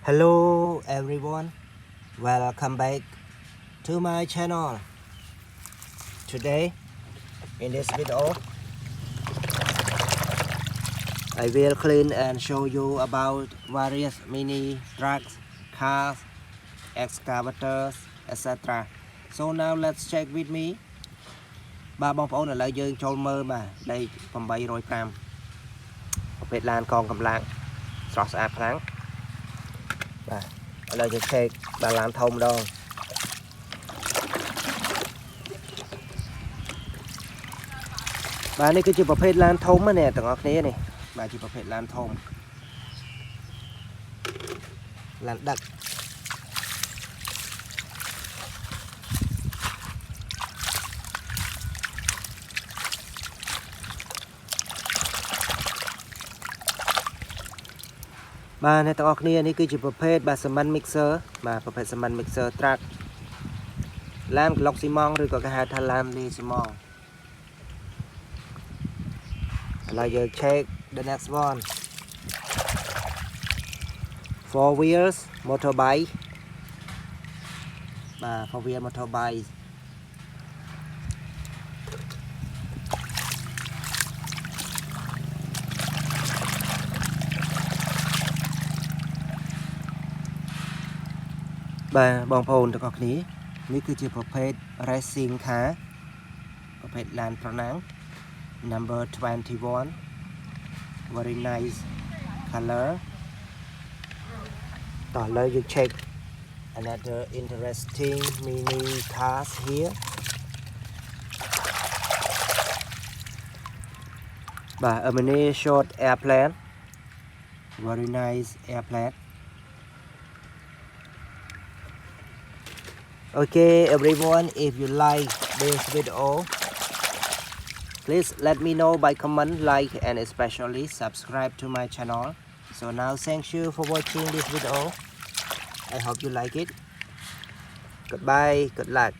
Hello everyone, welcome back to my channel. Today in this video I will clean and show you about various mini trucks, cars, excavators, etc. So now let's check with me. បាទបងប្អូនឥឡូវយើងចូលមើលបាទលេខ805ប្រភេទឡានកងកម្លាំងស្រស់ស្អាតខ្លាំងបាទឥឡូវយើង check បាទឡានធំម្ដងបាទនេះគឺជាប្រភេទឡានធំណាទាំងអស់គ្នានេះបាទជាប្រភេទឡានធំឡានដឹកបាទអ្នកទាំងអស់គ្នានេះគឺជាប្រភេទបាទ cement mixer បាទប្រភេទ cement mixer truck ឡានក្លុកស៊ីម៉ងឬក៏គេហៅថាឡានលីស៊ីម៉ងឥឡូវយើង check the next one 4 wheels motorbike បាទ 4 wheel motorbike បាទបងប្អូនទាំងអស់គ្នានេះគឺជាប្រភេទ racing car ប្រភេទឡានប្រណាំង number 21 very nice color តោះឥឡូវយើង check another interesting mini cars here បាទ a mini short airplane very nice airplane. Okay everyone, if you like this video please let me know by comment, like and especially subscribe to my channel. So now thank you for watching this video. I hope you like it. Goodbye, good luck.